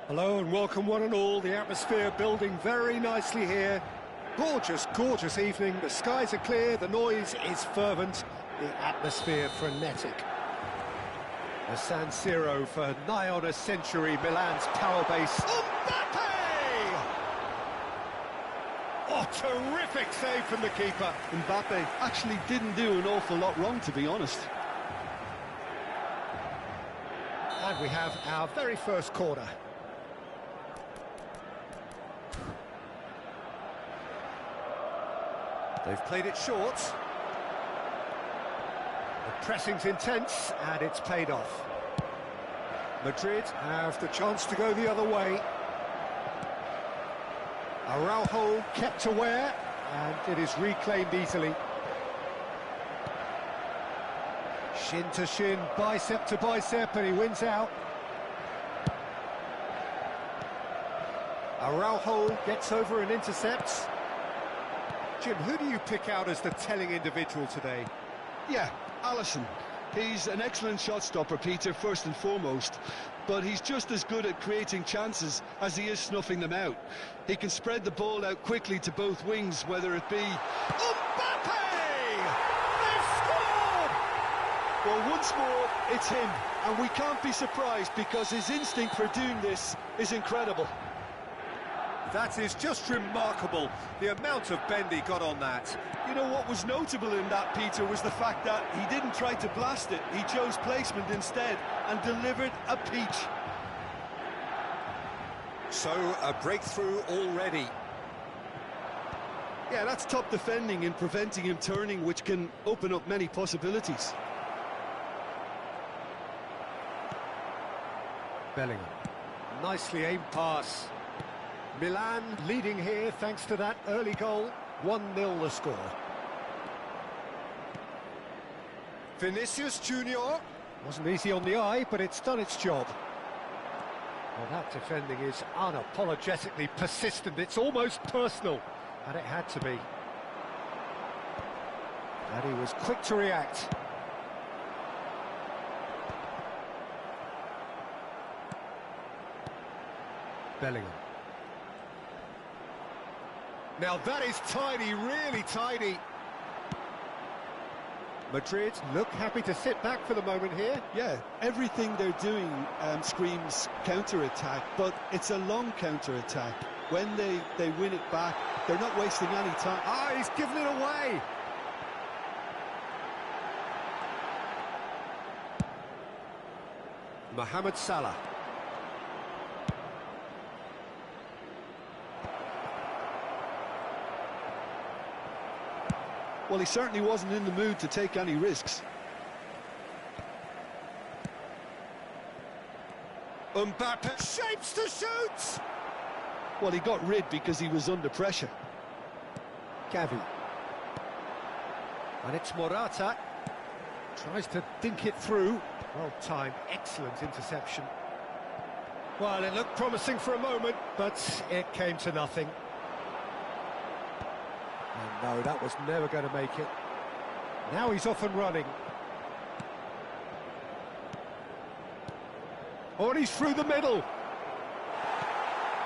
Hello and welcome one and all. The atmosphere building very nicely here. Gorgeous, gorgeous evening. The skies are clear, the noise is fervent, the atmosphere frenetic. The San Siro for nigh on a century, Milan's power base. Mbappe! Oh, terrific save from the keeper. Mbappe actually didn't do an awful lot wrong, to be honest. And we have our very first corner. They've played it short. The pressing's intense, and it's paid off. Madrid have the chance to go the other way. Araujo kept aware, and it is reclaimed easily. Shin to shin, bicep to bicep, and he wins out. Araujo gets over and intercepts. Jim, who do you pick out as the telling individual today? Yeah, Alisson. He's an excellent shot stopper, Peter, first and foremost, but he's just as good at creating chances as he is snuffing them out. He can spread the ball out quickly to both wings, whether it be... Mbappe! They've scored! Well, once more, it's him, and we can't be surprised because his instinct for doing this is incredible. That is just remarkable, the amount of bend he got on that. You know what was notable in that, Peter, was the fact that he didn't try to blast it. He chose placement instead and delivered a peach. So, a breakthrough already. Yeah, that's top defending and preventing him turning, which can open up many possibilities. Bellingham. Nicely aimed pass. Milan leading here thanks to that early goal. 1-0 the score. Vinicius Junior. Wasn't easy on the eye, but it's done its job. Well, that defending is unapologetically persistent. It's almost personal, and it had to be. And he was quick to react. Bellingham. Now that is tidy, really tidy. Madrid look happy to sit back for the moment here. Yeah, everything they're doing screams counter-attack, but it's a long counter-attack. When they win it back, they're not wasting any time. Ah, he's given it away. Mohamed Salah. Well, he certainly wasn't in the mood to take any risks. Mbappe shapes to shoot! Well, he got rid because he was under pressure. Gavi. And it's Morata. Tries to dink it through. Well timed, excellent interception. Well, it looked promising for a moment, but it came to nothing. And no, that was never going to make it. Now he's off and running. Oh, and he's through the middle.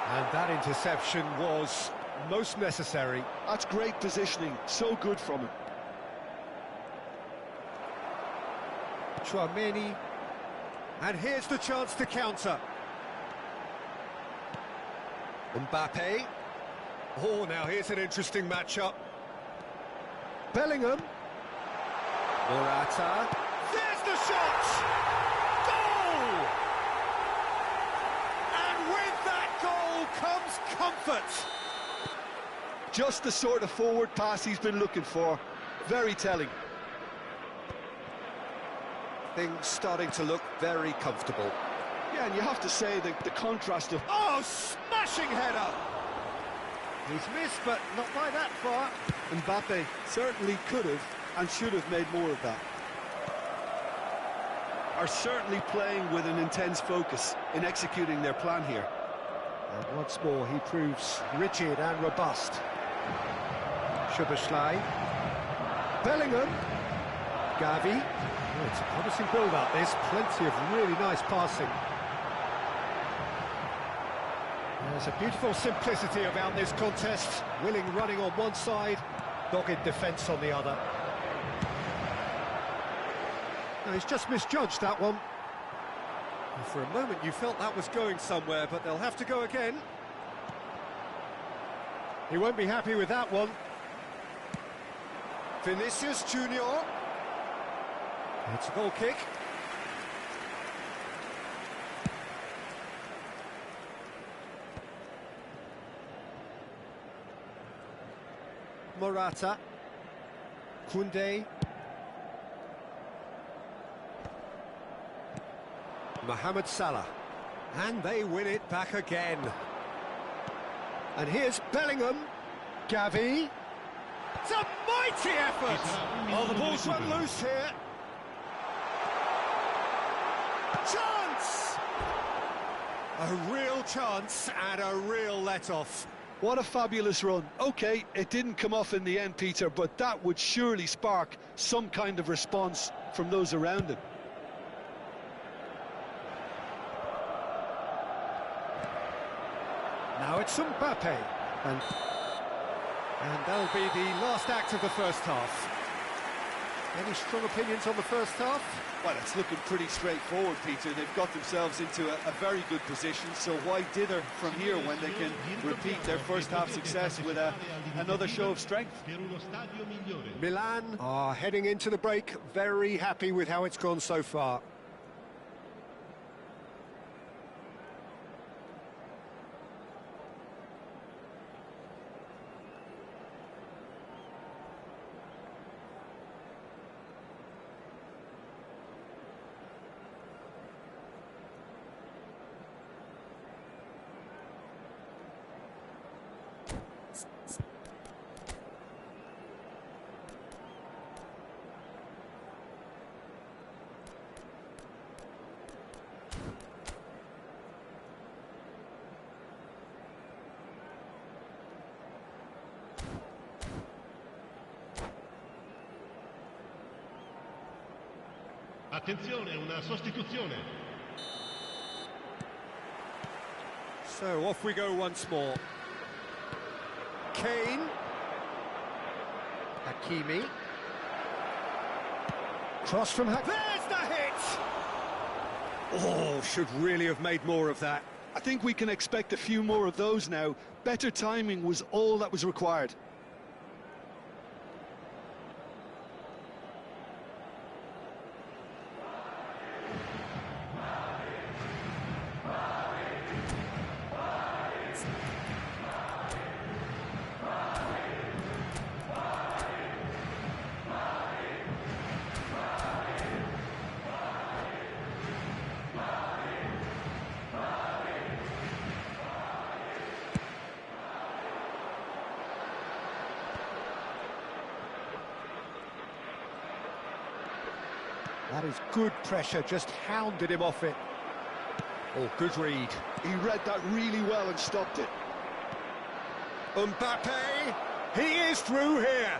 And that interception was most necessary. That's great positioning, so good from him. Chouameni. And here's the chance to counter. Mbappe. Oh, now here's an interesting matchup. Bellingham. Morata. There's the shot! Goal! And with that goal comes comfort. Just the sort of forward pass he's been looking for. Very telling. Things starting to look very comfortable. Yeah, and you have to say the contrast of... Oh, smashing header! He's missed, but not by that far. Mbappe certainly could have and should have made more of that. Are certainly playing with an intense focus in executing their plan here. And once more, he proves rigid and robust. Szoboszlai. Bellingham. Gavi. Oh, it's a promising build-up, this. Plenty of really nice passing. There's a beautiful simplicity about this contest. Willing running on one side, dogged defence on the other. Now, he's just misjudged that one. And for a moment you felt that was going somewhere, but they'll have to go again. He won't be happy with that one. Vinicius Junior. It's a goal kick. Morata. Koundé. Mohamed Salah. And they win it back again. And here's Bellingham. Gavi. It's a mighty effort! Oh, the ball's run loose here. Chance! A real chance and a real let-off. What a fabulous run. OK, it didn't come off in the end, Peter, but that would surely spark some kind of response from those around him. Now it's Mbappe. And that'll be the last act of the first half. Any strong opinions on the first half? Well, it's looking pretty straightforward, Peter. They've got themselves into a very good position, so why dither from here when they can repeat their first half success with another show of strength? Milan are heading into the break, very happy with how it's gone so far. Attenzione, una sostituzione. So off we go once more. Kane. Hakimi. Cross from Hakimi. There's the hit! Oh, should really have made more of that. I think we can expect a few more of those now. Better timing was all that was required. That is good pressure, just hounded him off it. Oh, good read. He read that really well and stopped it. Mbappe, he is through here.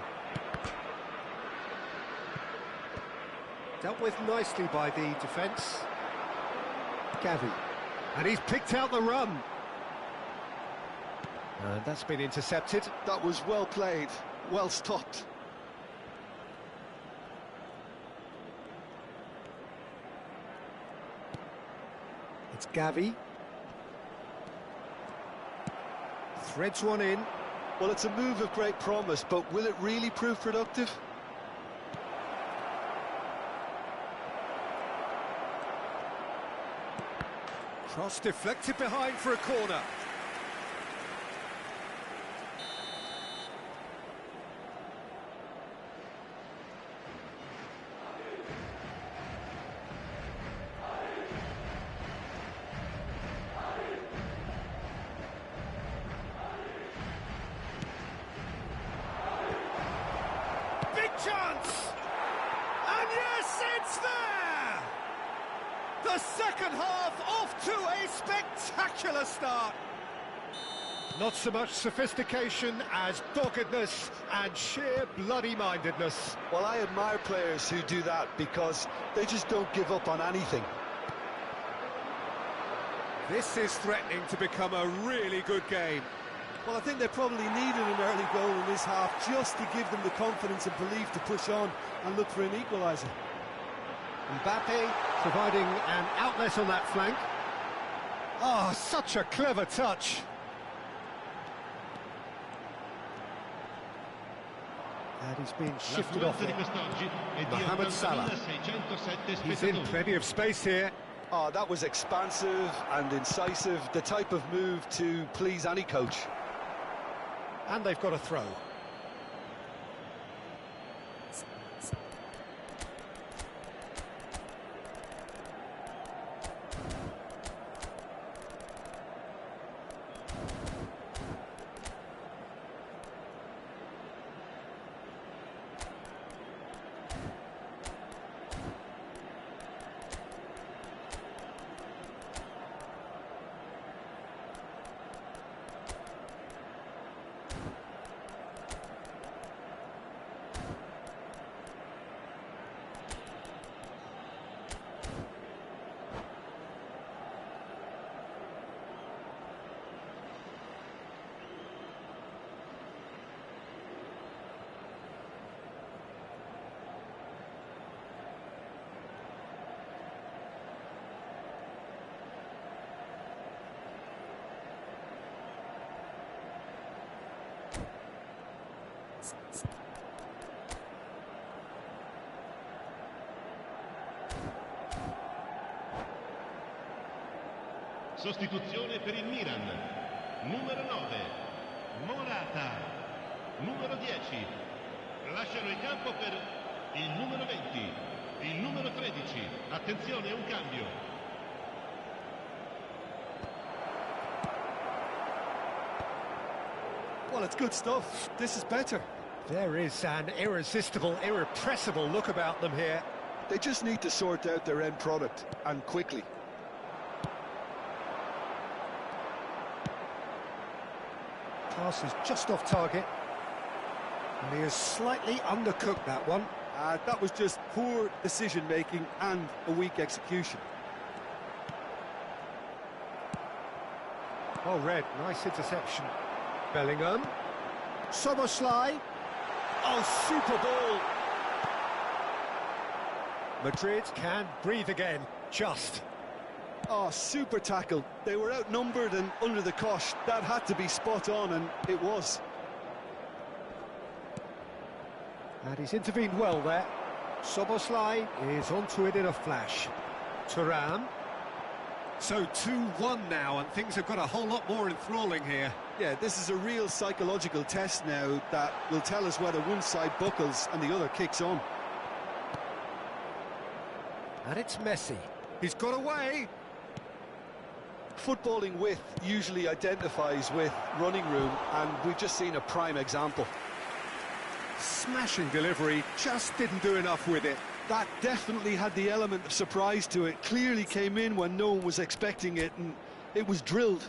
Dealt with nicely by the defence. Gavi, and he's picked out the run. And that's been intercepted. That was well played, well stopped. It's Gavi. Threads one in. Well, it's a move of great promise, but will it really prove productive? Cross deflected behind for a corner. Big chance! And yes, it's there! The second half off to a spectacular start. Not so much sophistication as doggedness and sheer bloody-mindedness. Well, I admire players who do that because they just don't give up on anything. This is threatening to become a really good game. Well, I think they probably needed an early goal in this half just to give them the confidence and belief to push on and look for an equaliser. Mbappe providing an outlet on that flank. Oh, such a clever touch. And he's been shifted off it. Mohamed Salah. He's in plenty of space here. Oh, that was expansive and incisive, the type of move to please any coach. And they've got a throw. Sostituzione per il Milan. Numero 9, Morata. Numero 10, lasciano il campo per il numero 20, il numero 13. Attenzione, un cambio. Well, it's good stuff. This is better. There is an irresistible, irrepressible look about them here. They just need to sort out their end product, and quickly. Pass is just off target. And he has slightly undercooked that one. That was just poor decision-making and a weak execution. Oh, Red, nice interception. Bellingham. Soboslai. Oh, super ball. Madrid can breathe again, just. Oh, super tackle. They were outnumbered and under the cosh. That had to be spot on, and it was. And he's intervened well there. Soboslai is onto it in a flash. Thuram. So 2-1 now, and things have got a whole lot more enthralling here. Yeah, this is a real psychological test now that will tell us whether one side buckles and the other kicks on. And it's Messi. He's got away. Footballing width usually identifies with running room, and we've just seen a prime example. Smashing delivery, just didn't do enough with it. That definitely had the element of surprise to it. Clearly came in when no one was expecting it, and it was drilled.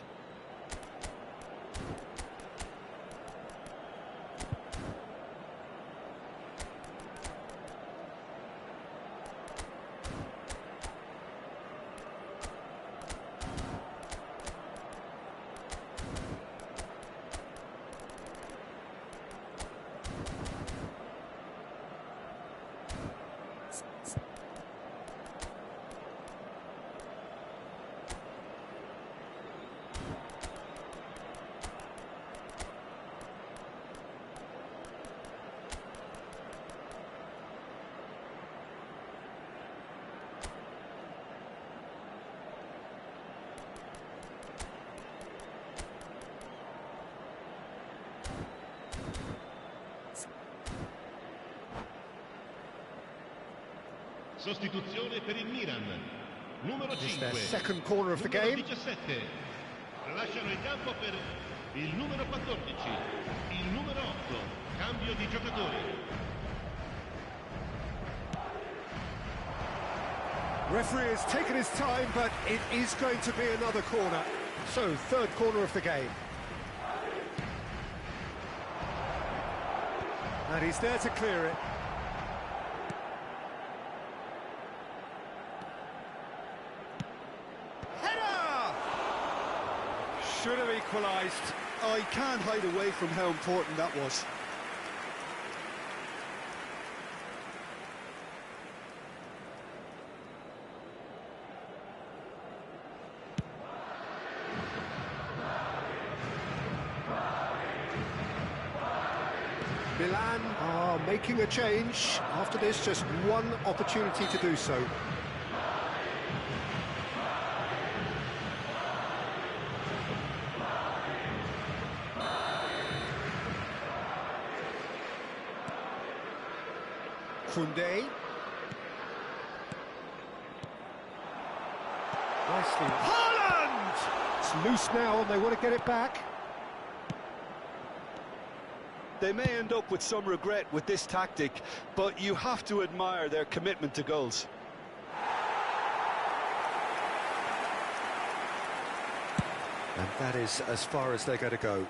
Sostituzione per il Milan. Numero It's 5. their second corner of the Numero game. 17. Lasciano il campo per il numero 14. Il numero 8. Cambio di giocatori. Referee has taken his time, but it is going to be another corner. So, third corner of the game. And he's there to clear it. Header! Should have equalised. I can't hide away from how important that was. Milan are making a change. After this, just one opportunity to do so. Koundé. Nicely. Haaland! It's loose now and they want to get it back. They may end up with some regret with this tactic, but you have to admire their commitment to goals. And that is as far as they're going to go.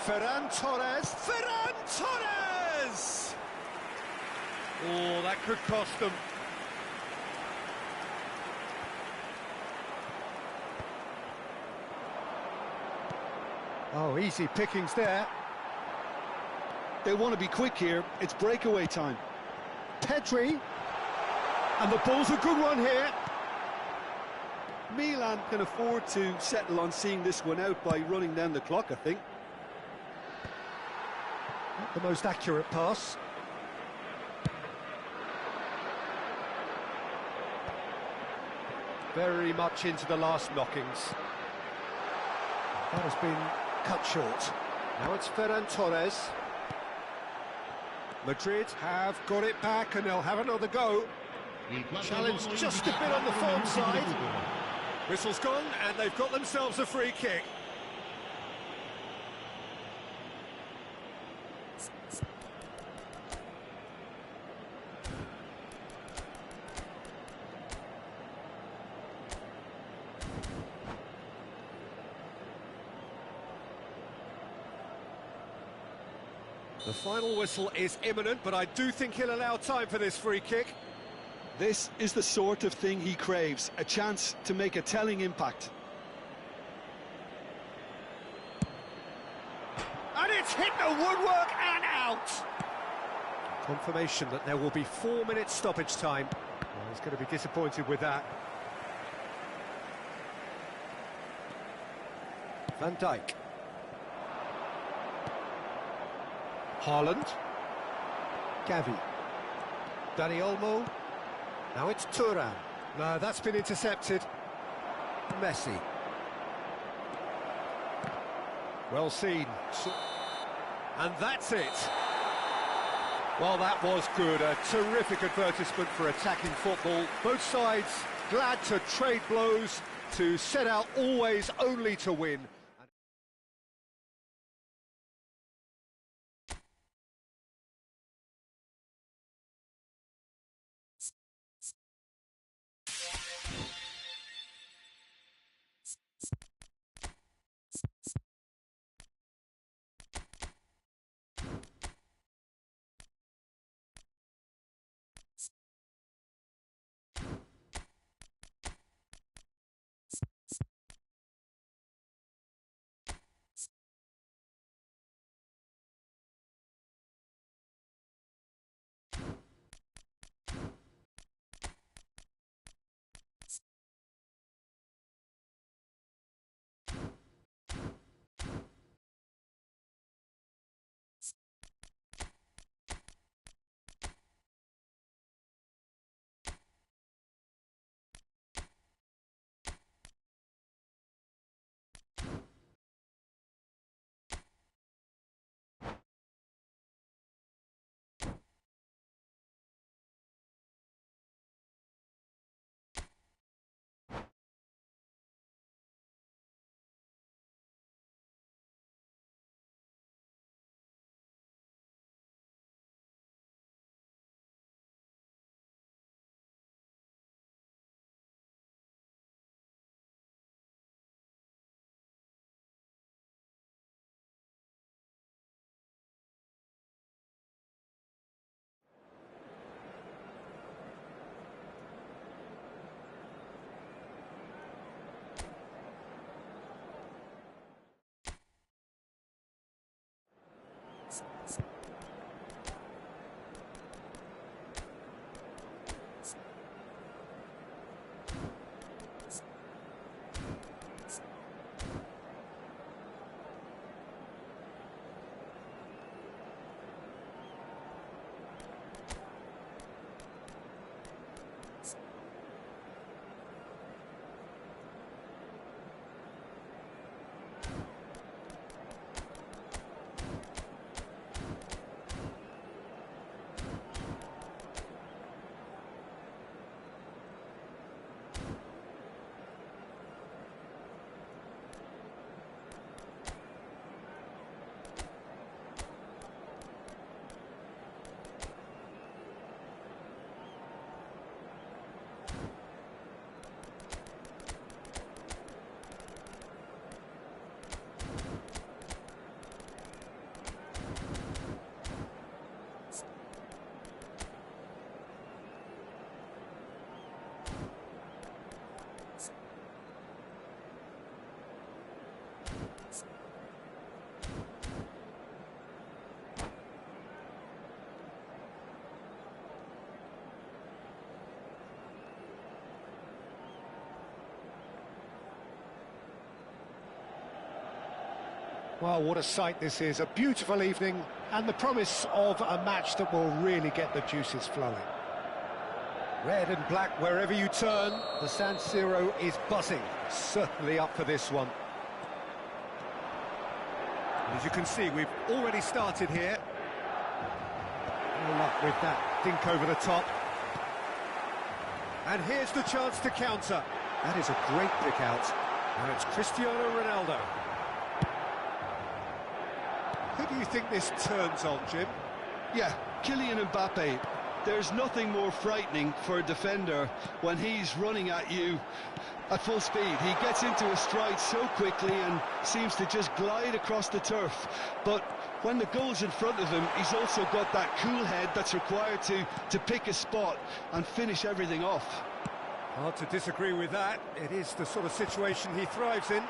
Ferran Torres. Ferran Torres! Oh, that could cost them. Oh, easy pickings there. They want to be quick here. It's breakaway time. Pedri. And the ball's a good one here. Milan can afford to settle on seeing this one out by running down the clock, I think. Not the most accurate pass. Very much into the last knockings. That has been cut short. Now it's Ferran Torres. Madrid have got it back and they'll have another go. Challenge just a bit on the form side. Whistle's gone and they've got themselves a free kick. The final whistle is imminent, but I do think he'll allow time for this free kick. This is the sort of thing he craves, a chance to make a telling impact. And it's hit the woodwork and out! Confirmation that there will be 4 minutes stoppage time. Well, he's going to be disappointed with that. Van Dijk. Haaland. Gavi. Dani Olmo. Now it's Thuram. No, that's been intercepted. Messi. Well seen. And that's it. Well, that was good. A terrific advertisement for attacking football. Both sides glad to trade blows, to set out always only to win. Well, what a sight this is, a beautiful evening, and the promise of a match that will really get the juices flowing. Red and black wherever you turn, the San Siro is buzzing, certainly up for this one. As you can see, we've already started here. No luck with that dink over the top. And here's the chance to counter. That is a great pick out. Now it's Cristiano Ronaldo. Who do you think this turns on, Jim? Yeah, Kylian Mbappe. There's nothing more frightening for a defender when he's running at you at full speed. He gets into a stride so quickly and seems to just glide across the turf. But when the goal's in front of him, he's also got that cool head that's required to pick a spot and finish everything off. Hard to disagree with that. It is the sort of situation he thrives in.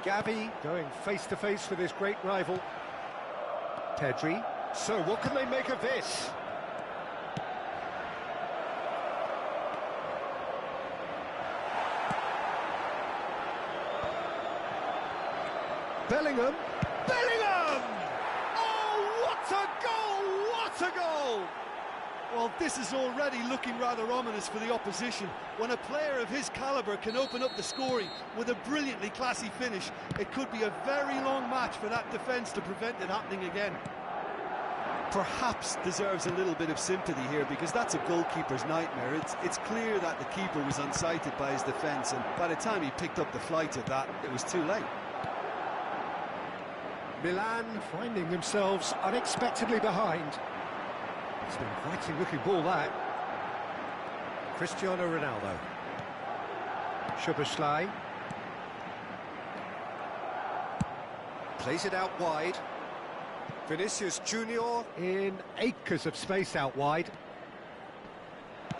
Gavi going face-to-face with his great rival. Pedri. So what can they make of this? Bellingham. Bellingham! Oh, what a goal! What a goal! Well, this is already looking rather ominous for the opposition. When a player of his calibre can open up the scoring with a brilliantly classy finish, it could be a very long match for that defence to prevent it happening again. Perhaps deserves a little bit of sympathy here, because that's a goalkeeper's nightmare. It's clear that the keeper was unsighted by his defence, and by the time he picked up the flight of that, it was too late. Milan finding themselves unexpectedly behind. It's an inviting looking ball, that. Cristiano Ronaldo. Szoboszlai. Plays it out wide. Vinicius Junior in acres of space out wide.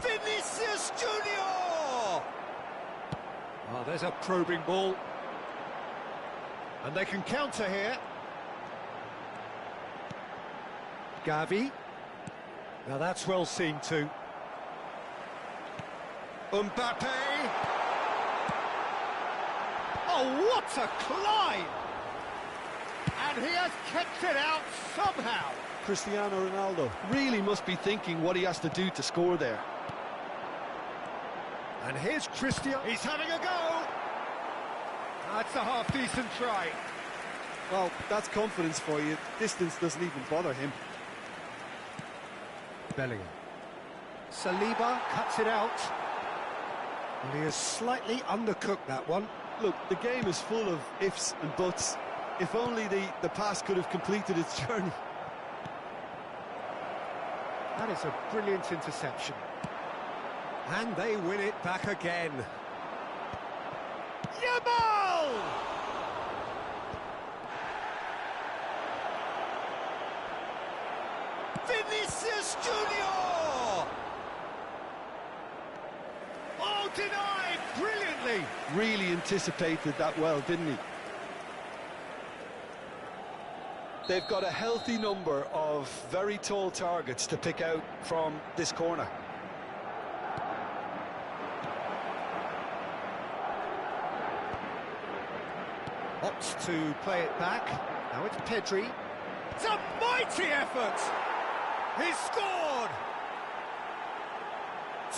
Vinicius Junior! Oh, there's a probing ball. And they can counter here. Gavi. Now that's well seen too. Mbappe. Oh, what a climb! And he has kept it out somehow. Cristiano Ronaldo really must be thinking what he has to do to score there. And here's Cristiano. He's having a go. That's a half-decent try. Well, that's confidence for you. Distance doesn't even bother him. Bellingham. Saliba cuts it out. Well, he has slightly undercooked that one. Look, the game is full of ifs and buts. If only the pass could have completed its journey. That is a brilliant interception. And they win it back again. Yamal! Vinicius Junior! Oh, denied brilliantly. Really anticipated that well, didn't he? They've got a healthy number of very tall targets to pick out from this corner. Opts to play it back. Now it's Pedri. It's a mighty effort! He's scored!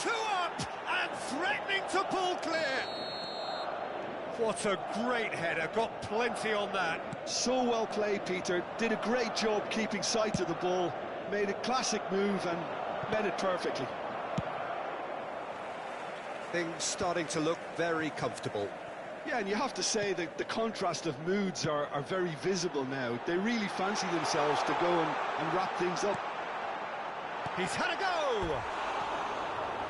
2 up and threatening to pull clear. What a great header, got plenty on that. So well played, Peter. Did a great job keeping sight of the ball. Made a classic move and met it perfectly. Things starting to look very comfortable. Yeah, and you have to say that the contrast of moods are very visible now. They really fancy themselves to go and wrap things up. He's had a go!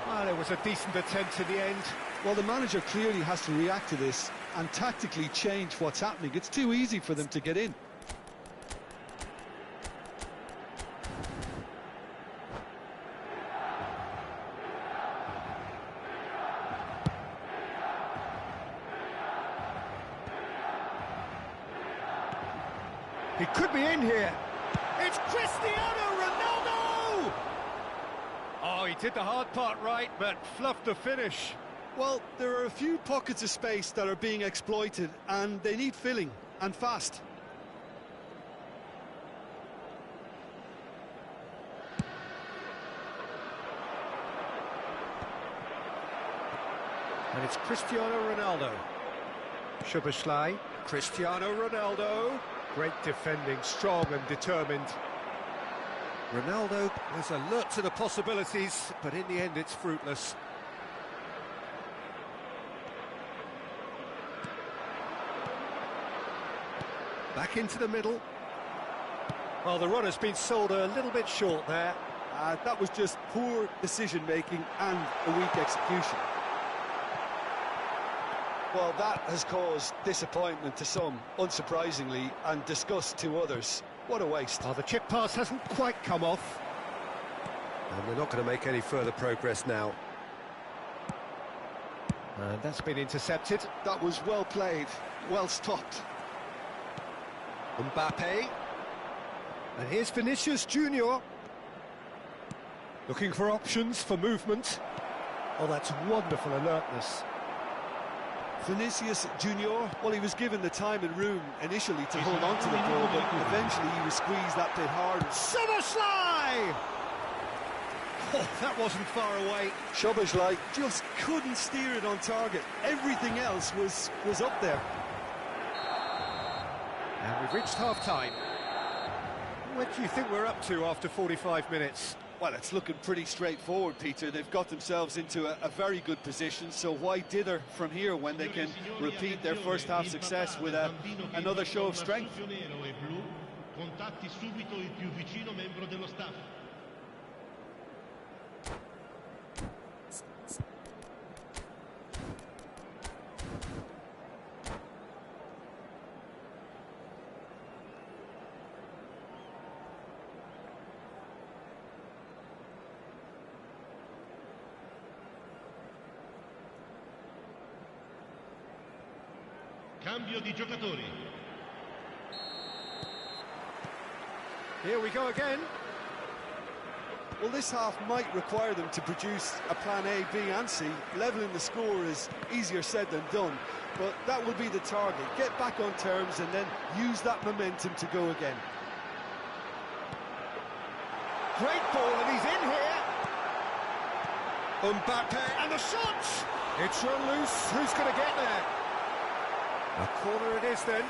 Well, it was a decent attempt in the end. Well, the manager clearly has to react to this and tactically change what's happening. It's too easy for them to get in. He could be in here. It's Cristiano Ronaldo! Oh, he did the hard part right, but fluffed the finish. Well, there are a few pockets of space that are being exploited, and they need filling, and fast. And it's Cristiano Ronaldo. Szoboszlai, Cristiano Ronaldo. Great defending, strong and determined. Ronaldo was alert to the possibilities, but in the end it's fruitless. Back into the middle. Well, the run has been sold a little bit short there. That was just poor decision-making and a weak execution. Well, that has caused disappointment to some, unsurprisingly, and disgust to others. What a waste. Oh, the chip pass hasn't quite come off. And we're not going to make any further progress now. And that's been intercepted. That was well played, well stopped. Mbappe. And here's Vinicius Junior. Looking for options for movement. Oh, that's wonderful alertness. Vinicius Junior, well, he was given the time and room initially to hold on to the ball, but eventually he was squeezed that bit hard. Szoboszlai! Oh, that wasn't far away. Szoboszlai just couldn't steer it on target. Everything else was up there. And we've reached half-time. What do you think we're up to after 45 minutes? Well, it's looking pretty straightforward, Peter. They've got themselves into a very good position, so why dither from here when they can repeat their first-half success with another show of strength? Contatti subito il più vicino membro dello staff. Cambio di giocatori. Here we go again. Well, this half might require them to produce a plan A, B and C. Levelling the score is easier said than done, but that will be the target. Get back on terms and then use that momentum to go again. Great ball, and he's in here. Mbappe, and the shot! It's run loose. Who's going to get there? A corner it is then.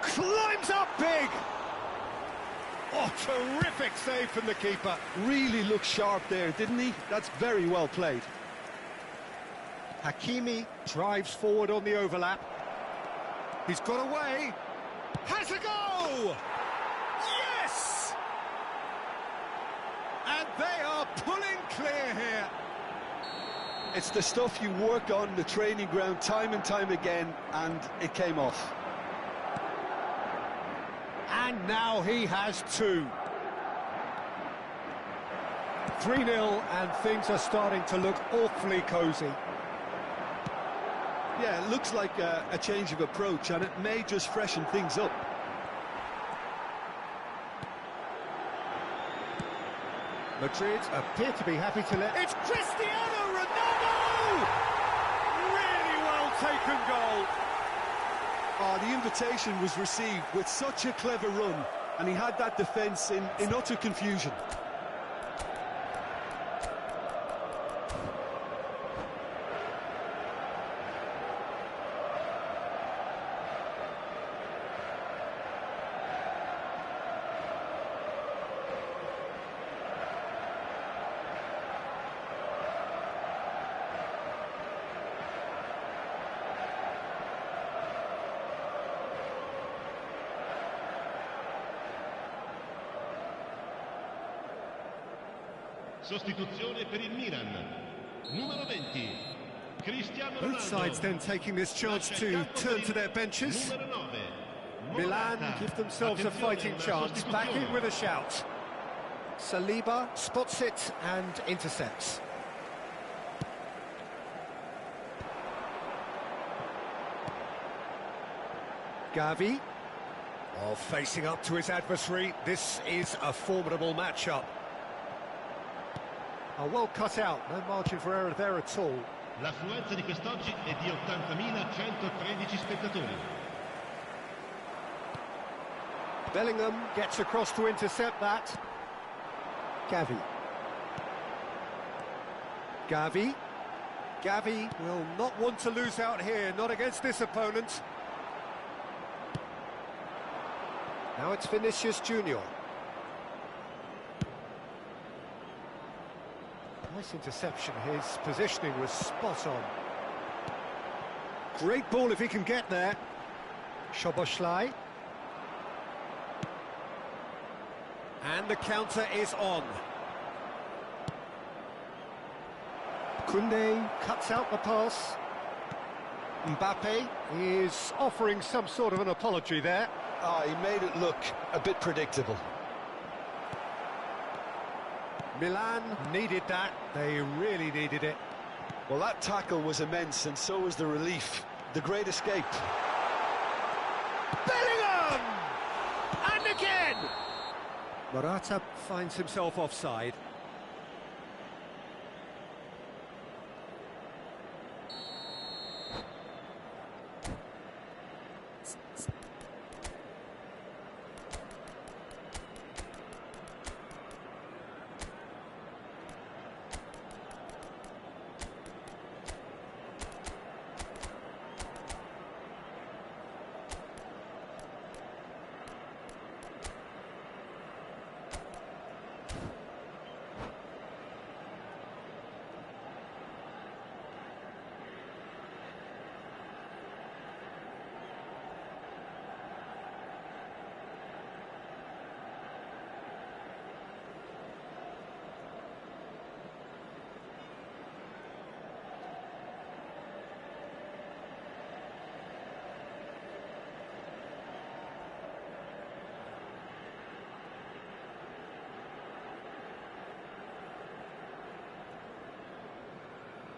Climbs up big! Oh, terrific save from the keeper. Really looked sharp there, didn't he? That's very well played. Hakimi drives forward on the overlap. He's got away. Has a go! Yes! And they are pulling clear here. It's the stuff you work on the training ground time and time again, and it came off. And now he has two. 3-0, and things are starting to look awfully cosy. Yeah, it looks like a change of approach, and it may just freshen things up. Madrid appear to be happy to let... It's Cristiano Ronaldo! Really well taken goal. Oh, the invitation was received with such a clever run, and he had that defence in utter confusion. Sostituzione per il Milan. Numero 20. Cristiano Ronaldo. Both sides then taking this chance to turn to their benches. Numero 9. Milan give themselves a fighting chance. Back in with a shout. Saliba spots it and intercepts. Gavi. Oh, facing up to his adversary. This is a formidable matchup. Oh, well cut out, no margin for error there at all. L'affluenza di quest'oggi è di 80.113 spettatori. Bellingham gets across to intercept that. Gavi. Gavi will not want to lose out here, not against this opponent. Now it's Vinicius Junior. Nice interception, his positioning was spot on. Great ball if he can get there. Szoboszlai. And the counter is on. Koundé cuts out the pass. Mbappe is offering some sort of an apology there. Ah, he made it look a bit predictable. Milan needed that, they really needed it. Well, that tackle was immense, and so was the relief. The great escape. Bellingham! And again! Morata finds himself offside.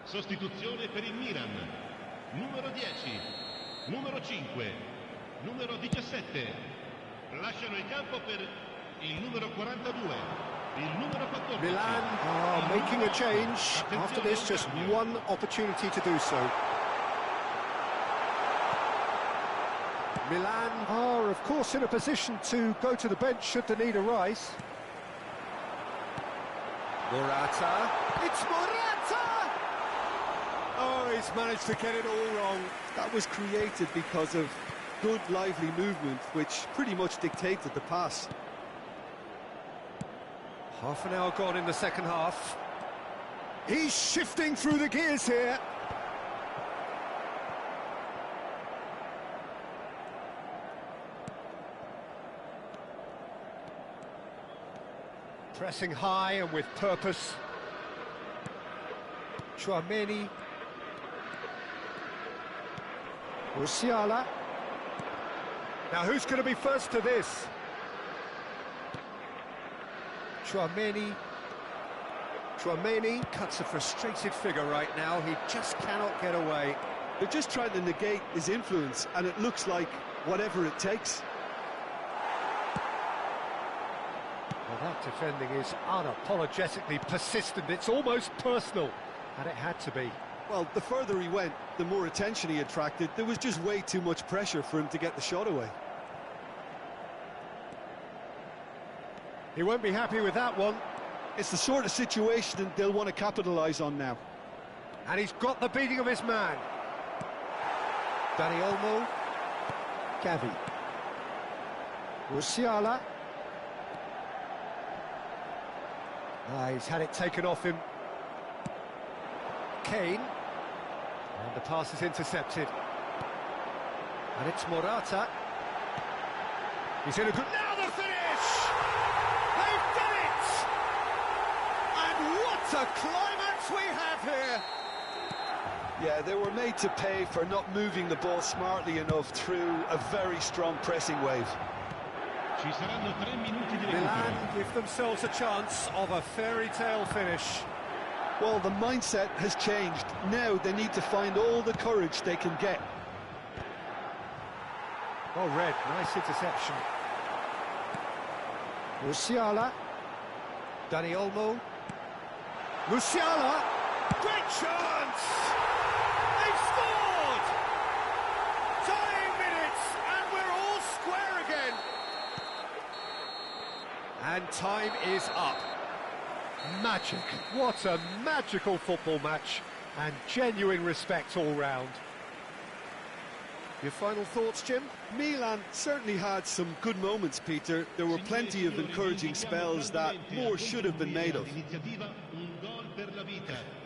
Sostituzione per il Milan. Numero 10, numero 5, numero 17. Lasciano il campo per il numero 42, il numero 14. Milan are making a change. After this, just one opportunity to do so. Milan are, of course, in a position to go to the bench should the need arise. Morata. It's Morata! Oh, he's managed to get it all wrong. That was created because of good, lively movement, which pretty much dictated the pass. Half an hour gone in the second half. He's shifting through the gears here. Pressing high and with purpose. Chouameni. Musiala. Now who's going to be first to this? Chouameni cuts a frustrated figure right now. He just cannot get away. They're just trying to negate his influence, and it looks like whatever it takes. Well, that defending is unapologetically persistent. It's almost personal, and it had to be. Well, the further he went, the more attention he attracted. There was just way too much pressure for him to get the shot away. He won't be happy with that one. It's the sort of situation they'll want to capitalise on now. And he's got the beating of his man. Dani Olmo. Gavi. Musiala. He's had it taken off him. Kane. And the pass is intercepted. And it's Morata. He's in a good... Now the finish! They've done it! And what a climax we have here! Yeah, they were made to pay for not moving the ball smartly enough through a very strong pressing wave. Ci saranno 3 minuti di recupero. Milan give themselves a chance of a fairy tale finish. Well, the mindset has changed. Now they need to find all the courage they can get. Oh, Red, nice interception. Musiala. Dani Olmo. Musiala. Great chance! They've scored! Dying minutes, and we're all square again. And time is up. Magic. What a magical football match. And genuine respect all round. Your final thoughts, Jim? Milan certainly had some good moments, Peter. There were plenty of encouraging spells that more should have been made of.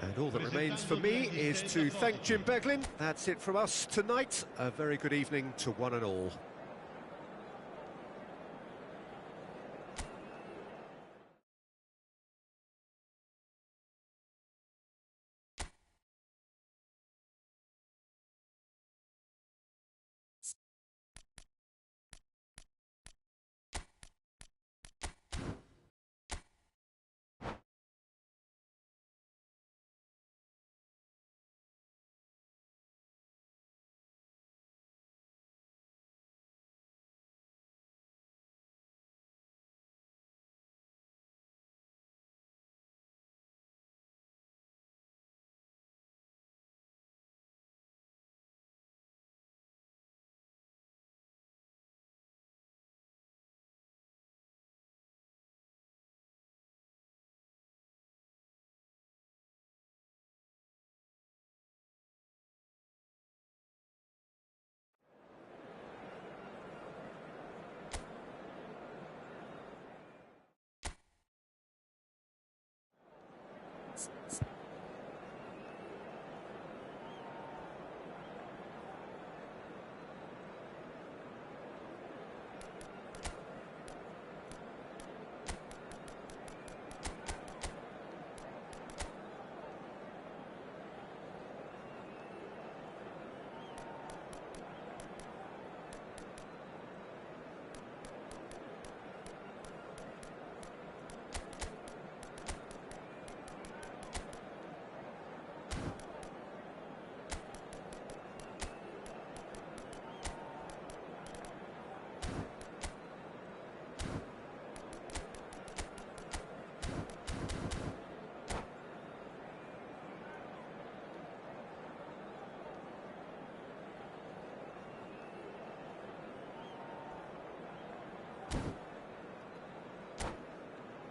And all that remains for me is to thank Jim Beglin. That's it from us tonight. A very good evening to one and all.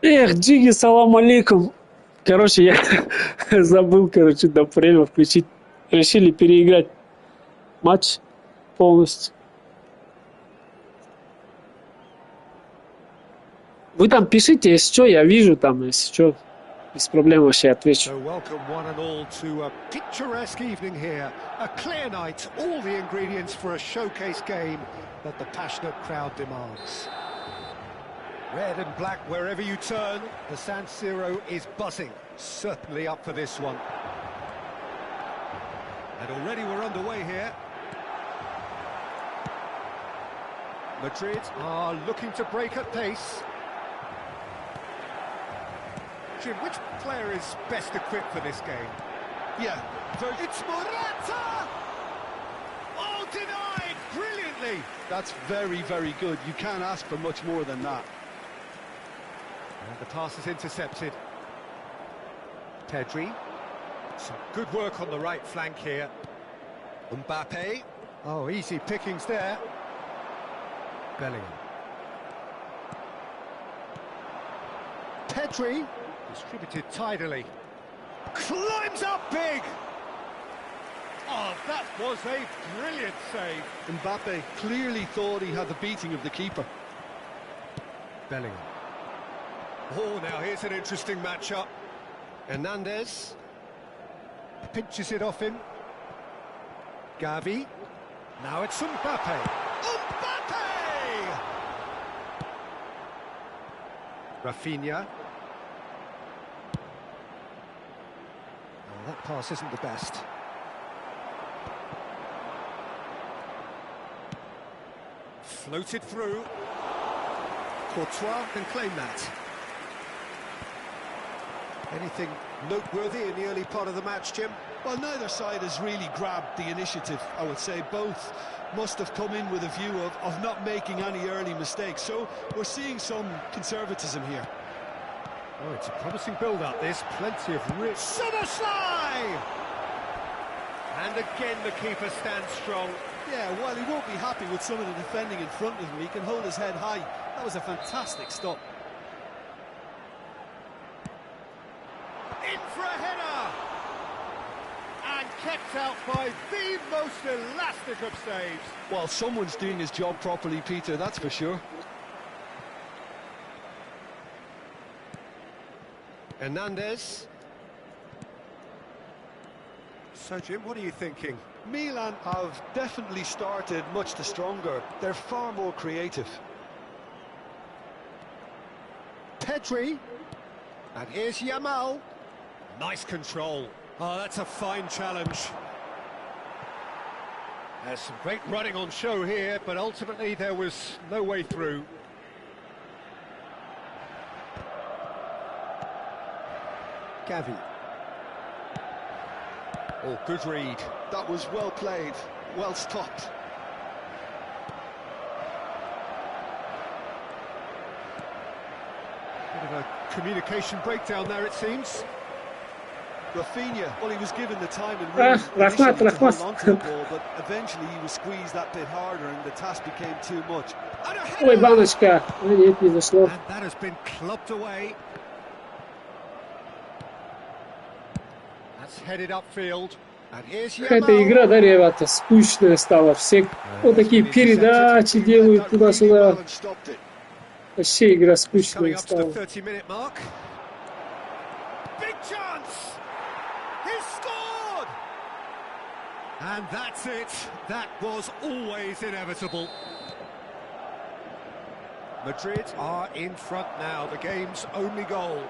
Эх, Джиги, салам алейкум. Короче, я забыл, до время включить. Решили переиграть матч полностью. Вы там пишите, если что, я вижу там, если что. Без проблем вообще отвечу. So welcome one and all to a picturesque evening here. A clear night, all the ingredients for a showcase game that the passionate crowd demands. Red and black wherever you turn, the San Siro is buzzing. Certainly up for this one. And already we're underway here. Madrid are looking to break at pace. Jim, which player is best equipped for this game? Yeah, It's Morata! Oh, denied! Brilliantly! that's very, very good. You can't ask for much more than that. And the pass is intercepted. Pedri. Some good work on the right flank here. Mbappe. Oh, easy pickings there. Bellingham. Pedri. Distributed tidily. Climbs up big! Oh, that was a brilliant save. Mbappe clearly thought he had the beating of the keeper. Bellingham. Oh, now here's an interesting matchup. Hernandez. Pinches it off him. Gavi. Now it's Mbappe. Mbappe! Rafinha. Oh, that pass isn't the best. Floated through. Courtois can claim that. Anything noteworthy in the early part of the match, Jim? Well, neither side has really grabbed the initiative, I would say. Both must have come in with a view of not making any early mistakes. So we're seeing some conservatism here. Oh, it's a promising build-up, this. Plenty of rich... Szoboszlai! And again, the keeper stands strong. Yeah, while he won't be happy with some of the defending in front of him, he can hold his head high. That was a fantastic stop. In for a header! And kept out by the most elastic of saves. Well, someone's doing his job properly, Peter, that's for sure. Hernandez. So, Jim, what are you thinking? Milan have definitely started much the stronger. They're far more creative. Pedri. And here's Yamal. Nice control. Oh, that's a fine challenge. There's some great running on show here, but ultimately there was no way through. Gavi. Oh, good read. That was well played, well stopped. Bit of a communication breakdown there, it seems. Rafinha, well, he was given the time and Ah, room initially to hold Rahmat. onto the ball, but eventually he was squeezed that bit harder and the task became too much. And a Ой, header! баночка. А, нет, не зашло. And that has been clubbed away. That's headed upfield. And here's Какая-то Yamal. игра, да, ребята, скучная стала. Все вот такие передачи делают Really туда-сюда. well and stopped it. Вообще игра Coming скучная up to the стала. 30-minute mark. Big chance! He's scored! And that's it. That was always inevitable. Madrid are in front now. The game's only goal.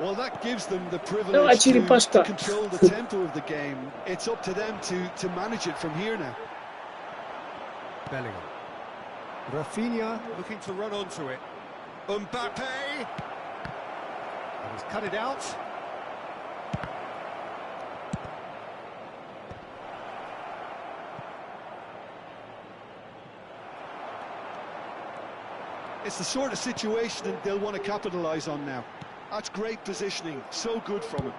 Well, that gives them the Давай, privilege to черепашка. control the tempo of the game. It's up to them to manage it from here now. Bellingham. Rafinha looking to run onto it. Mbappe! And he's cut it out. It's the sort of situation that they'll want to capitalise on now. That's great positioning, so good from him.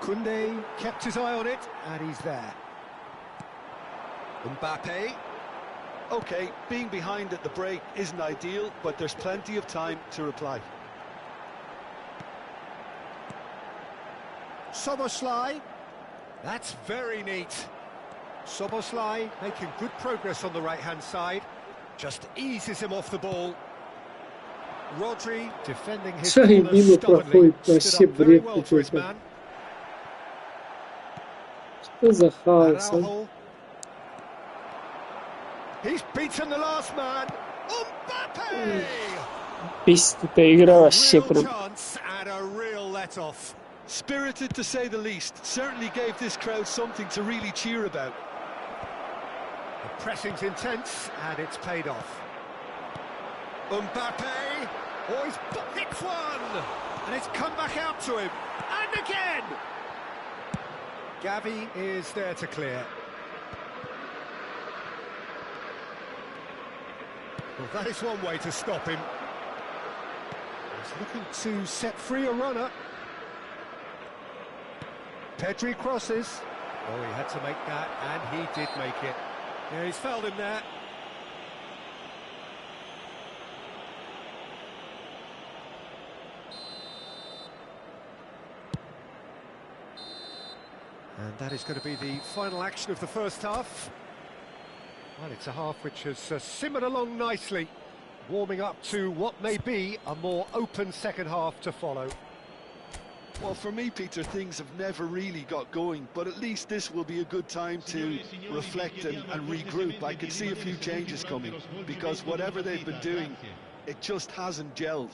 Koundé kept his eye on it, and he's there. Mbappe. OK, being behind at the break isn't ideal, but there's plenty of time to reply. Szoboszlai. That's very neat. Szoboszlai making good progress on the right-hand side. Just eases him off the ball. Rodri defending his Всё, и corner мимо stubbornly. проходит, Stood вообще up very бред well for his какой-то. man. Что за хаос, а? Araujo. He's beaten the last man. Mbappe! Бесит эта игра вообще Real прям. chance and a real let-off. Spirited to say the least, certainly gave this crowd something to really cheer about. The pressing's intense and it's paid off. Mbappe! Oh, he's hits one! And it's come back out to him. And again! Gavi is there to clear. Well, that is one way to stop him. He's looking to set free a runner. Pedri crosses. Oh, he had to make that, and he did make it. Yeah, he's fouled him there. And that is going to be the final action of the first half. Well, it's a half which has simmered along nicely, warming up to what may be a more open second half to follow. Well, for me, Peter, things have never really got going, but at least this will be a good time to reflect and regroup. I can see a few changes coming, because whatever they've been doing, it just hasn't gelled.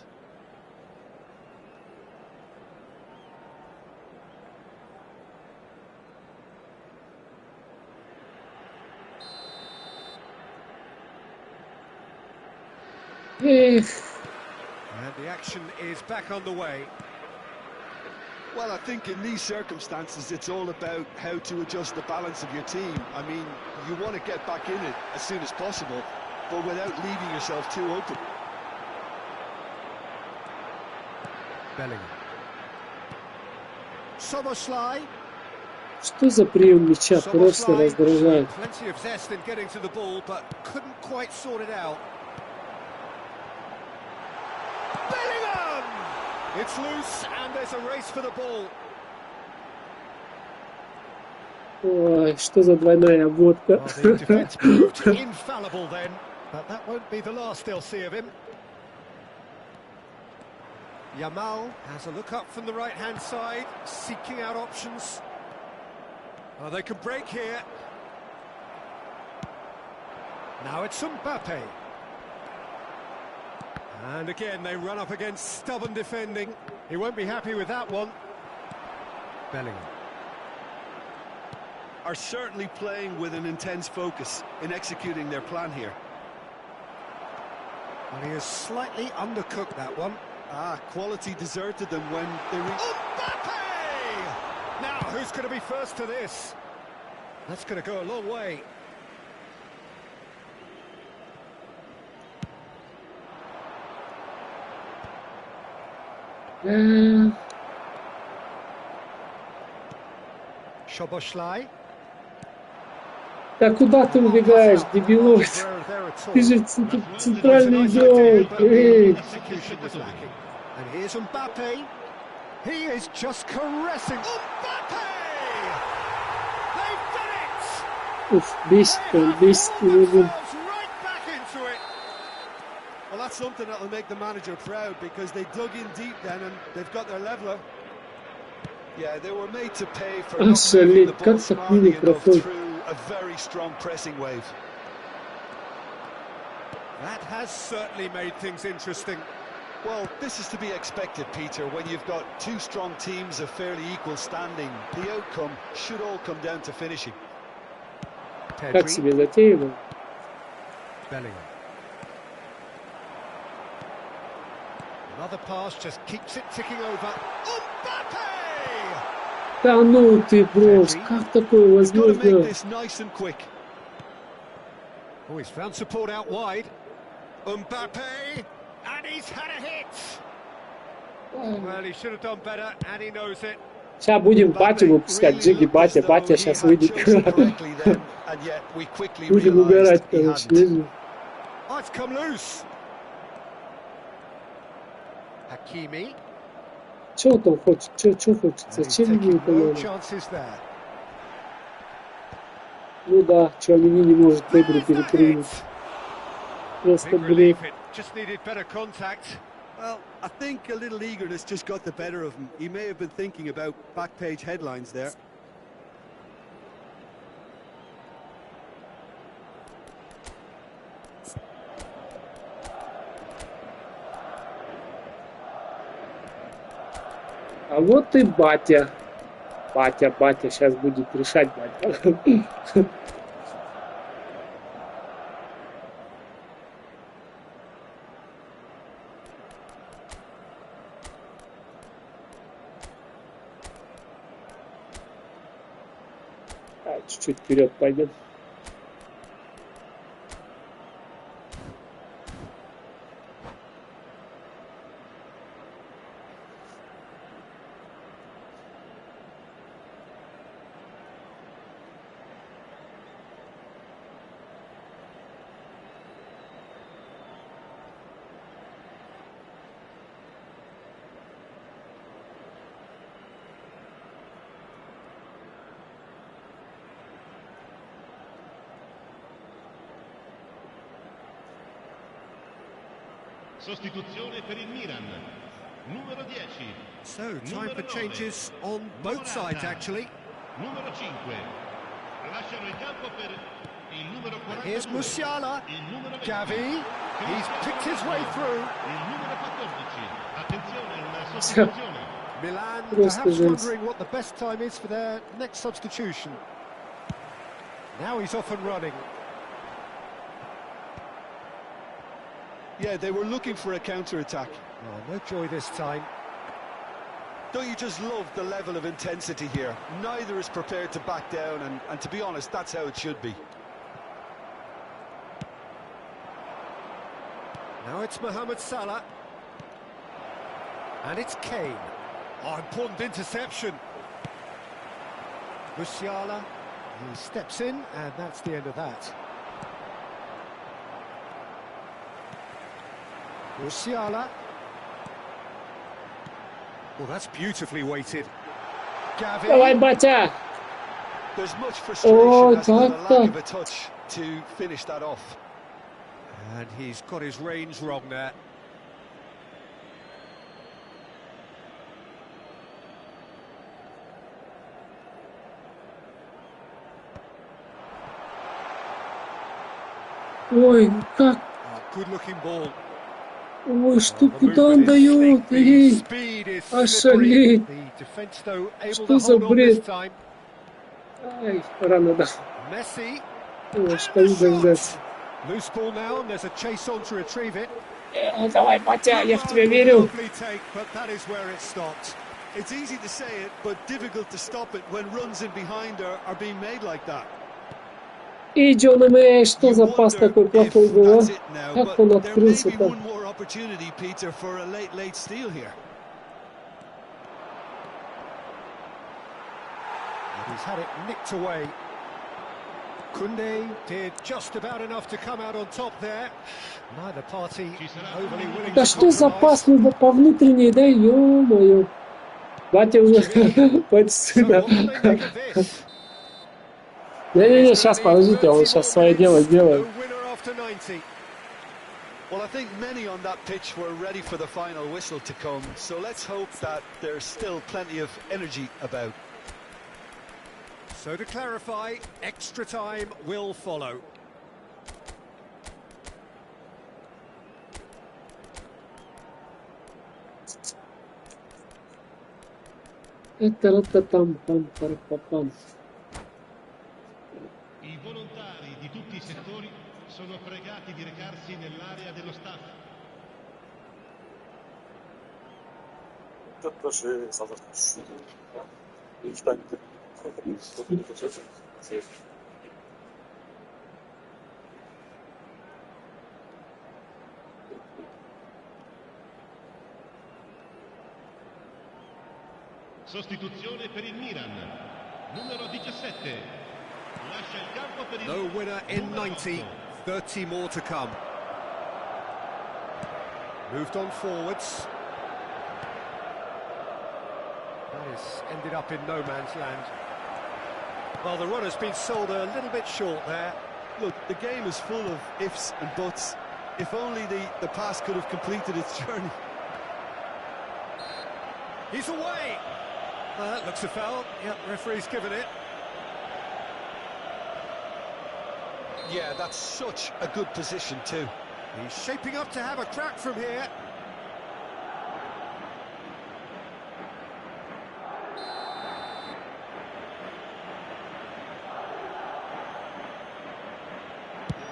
And the action is back on the way. Well, I think in these circumstances, it's all about how to adjust the balance of your team. I mean, you want to get back in it as soon as possible, but without leaving yourself too open. Bellingham. Soboslai. Что за прием мяча? Просто раздражает. Plenty of zest in getting to the ball, but couldn't quite sort it out. Bellingham! It's loose, and there's a race for the ball. Ой, что за двойная обводка. Well, the defence proved infallible then, but that won't be the last they'll see of him. Yamal has a look up from the right-hand side, seeking out options. Oh, they could break here. Now it's Mbappe. And again, they run up against stubborn defending. He won't be happy with that one. Bellingham. Are certainly playing with an intense focus in executing their plan here. Well, he has slightly undercooked that one. Quality deserted them when they reached... Mbappe! Now, who's going to be first to this? That's going to go a long way. Soboslai. Да куда ты убегаешь, дебилоид? Ты же центральный игрок. Эй. And here's Mbappe. He is just caressing. Mbappe! They've done it! Уф, бесит он, бесит его. Right back into it. Well, that's something that'll make the manager proud, because they dug in deep then and they've got their leveler. Yeah, they were made to pay for not moving the ball smartly enough through a very strong pressing wave. That has certainly made things interesting. Well, this is to be expected, Peter, when you've got two strong teams of fairly equal standing. The outcome should all come down to finishing. Как себе затеял? Bellingham. Another pass just keeps it ticking over. Mbappe! Да ну ты, брось, как такое возможно? Nice and quick. Oh, he's found support out wide. Mbappe! And he's had a hit! Well, he should have done better, and he knows it. Сейчас будем батю выпускать, Джиги, батя сейчас выйдет. Будем убирать, короче. Oh, it's come loose. Hakimi. Что там хочет? Что хочет? Зачем ему это надо? Ну да, Чуамини не может Педри перепрыгнуть. Просто бред. Just needed better contact. Well, I think a little eagerness just got the better of him. He may have been thinking about back page headlines there. А вот и батя. Батя сейчас будет решать, батя. Чуть-чуть вперед пойдем. Sostituzione per il Milan, numero 10. So, time for changes on both sides, actually. Numero 5. Lasciano il campo per il numero 42. Here's Musiala. Il numero 20. Gavi. He's picked his way through. Il numero 14. Attenzione, una sostituzione. Milan Просто perhaps жесть. wondering what the best time is for their next substitution. Now he's off and running. Yeah, they were looking for a counter-attack. Oh, no joy this time. Don't you just love the level of intensity here? Neither is prepared to back down, and to be honest, that's how it should be. Now it's Mohamed Salah. And it's Kane. Oh, important interception. Musiala. He steps in, and that's the end of that. Musiala. Well, that's beautifully weighted. Gavi. Давай, батя! There's much frustration as to the так-то. lack of a touch to finish that off. And he's got his range wrong there. Ой, как? Oh, good-looking ball. Ой, что, The куда он movement is дает? slick, the Эй, speed is ошалеть. slippery. The defence, though, able Что to за hold on this бред? time. Ай, рано дал. Messi. Ой, что не дождаться. Loose ball now, and there's a chase on to retrieve it. Давай, батя, я в тебя Oh, верю. lovely take, but that is where it stopped. It's easy to say it, but difficult to stop it when runs in behind are being made like that. Идем, Эй, что You за пас wonder такой if плохой был, that's а? it now, Как but он there may открылся be там? one more opportunity, Peter, for a late steal here. And he's had it nicked away. Kunde did just about enough to come out on top there. Neither party overly willing Да to что за пас compromise. по внутренней, да, ё-моё. Батя уже хоть So сюда. what do they make of this? Не-не-не, сейчас, подождите, он сейчас свое дело сделает. No winner after 90. Well, I think many on that pitch were ready for the final whistle to come, so let's hope that there's still plenty of energy about. So to clarify, extra time will follow. Там-пам-пам-пам. I volontari di tutti i settori sono pregati di recarsi nell'area dello staff. Sostituzione per il Milan, numero 17. Lascia il campo per il No winner in numero 90, 8. 30 more to come. Moved on forwards. That has ended up in no man's land. Well, the run has been sold a little bit short there. Look, the game is full of ifs and buts. If only the pass could have completed its journey. He's away. That looks a foul. Yep, referee's given it. Yeah, that's such a good position too. He's shaping up to have a crack from here.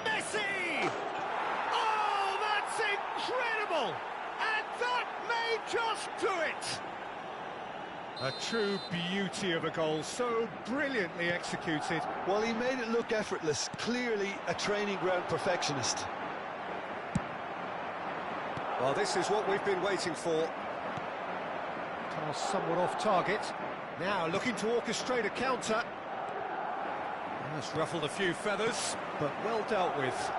Messi! Oh, that's incredible! And that may just do it! A true beauty of a goal, so brilliantly executed. Well, he made it look effortless, clearly a training ground perfectionist. Well, this is what we've been waiting for. Pass somewhat off target. Now looking to orchestrate a counter. That's ruffled a few feathers, but well dealt with.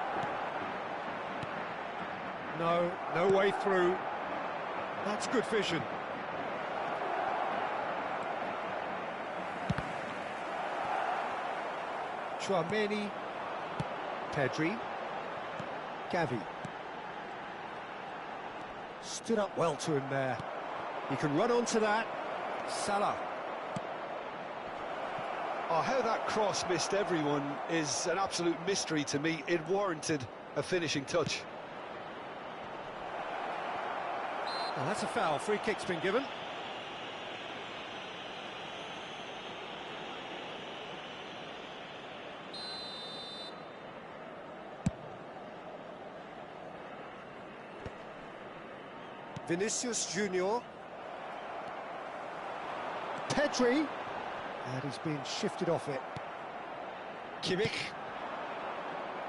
No way through. That's good vision. Chouameni, Pedri, Gavi. Stood up well to him there. He can run onto that. Salah. Oh, how that cross missed everyone is an absolute mystery to me. It warranted a finishing touch. Well, that's a foul. Free kick's been given. Vinicius Junior. Pedri. And he's been shifted off it. Kimmich.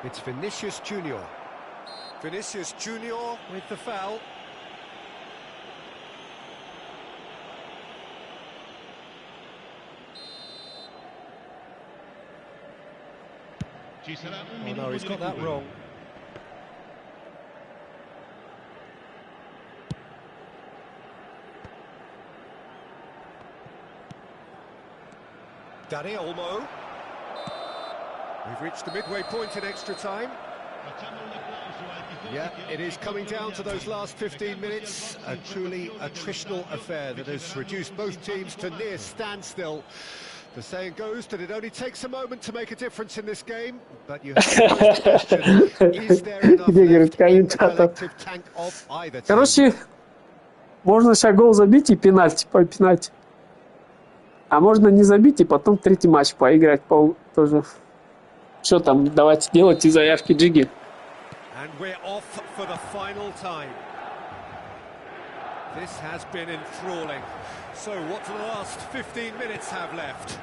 It's Vinicius Junior. Vinicius Junior with the foul. Oh no, he's got that wrong. Dani Olmo. We've reached the midway point in extra time. Yeah, it is coming down to those last 15 minutes. A truly attritional affair that has reduced both teams to near standstill. The saying goes that it only takes a moment to make a difference in this game, but you have to pose the question, is there enough left in the collective tank of either team? Короче, можно сейчас гол забить и пенальти, по пенальти. А можно не забить и потом третий матч поиграть тоже. Что там, давайте делайте заявки, Джиги. And we're off for the final time. This has been enthralling. So what do the last 15 minutes have left?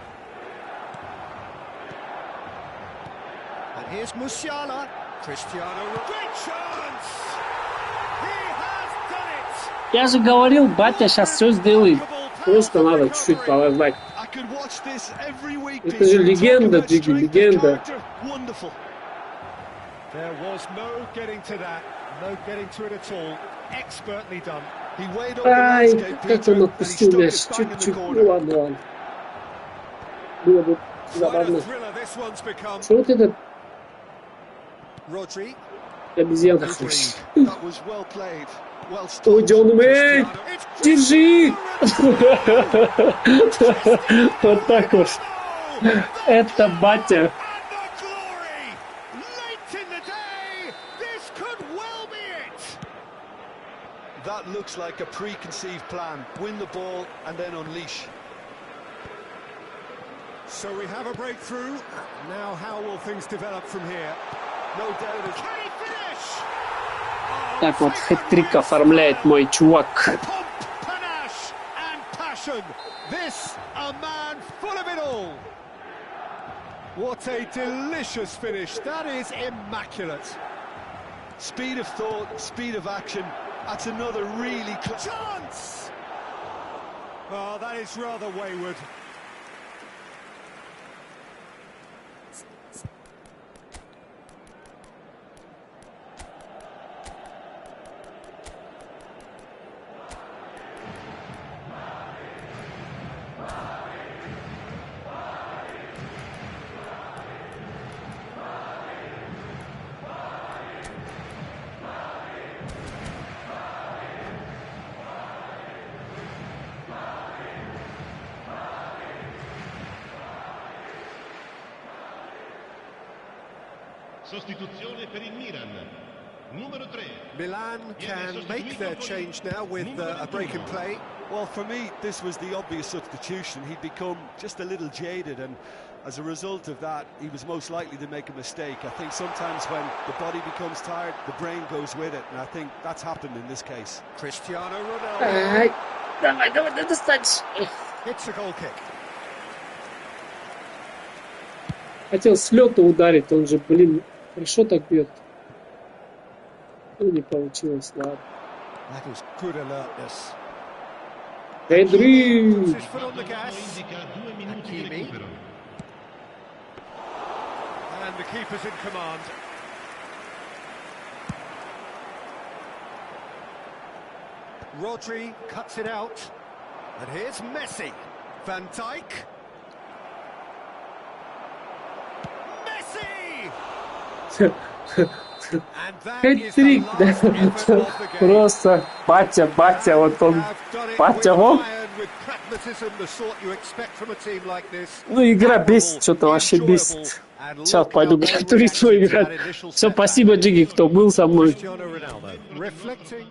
And here's Musiala. Cristiano, great chance! He has done it! Я же говорил, батя сейчас все сделает. Просто надо чуть-чуть подождать. Это же легенда, Джиги, легенда. There was no getting to that, no getting to it at all. Expertly done. Ай, как он отпустил мяч, чуть-чуть, ну ладно. Было бы забавно. Что вот этот обезьянка? Уйди он, эй, держи! Вот так вот. Это батя. That looks like a preconceived plan. Win the ball and then unleash. So we have a breakthrough. Now how will things develop from here? No doubt. Can he finish? Так вот, хэт-трик оформляет мой чувак. Panache and passion. This a man full of it all. What a delicious finish. That is immaculate. Speed of thought, speed of action. That's another really chance! Well, that is rather wayward. Sostituzione per il Milan. Numero 3. Milan can make their change now with a break in play. Well, for me, this was the obvious substitution. He'd become just a little jaded, and as a result of that, he was most likely to make a mistake. I think sometimes when the body becomes tired, the brain goes with it, and I think that's happened in this case. Cristiano Ronaldo. Давай, достать. It's a goal kick. Хотел с лета ударить, он же, блин, хорошо так бьет. Ну, не получилось, ладно. That is good alertness. Pedri! Puts his foot on the gas. Indica 2 minuti di Hakimi. recupero. And the keeper's in command. Rodri cuts it out. And here's Messi. Van Dijk. Messi! And that is the Хэт-трик, да, last effort of the game. просто батя, вот он, Have done it батя, with вон. iron, with pragmatism, the sort you expect from a team like this. Ну, игра бесит, что-то вообще бесит. Сейчас пойду Гран Туризмо играть. Все, спасибо, Джиги, кто был со мной. Cristiano Ronaldo reflecting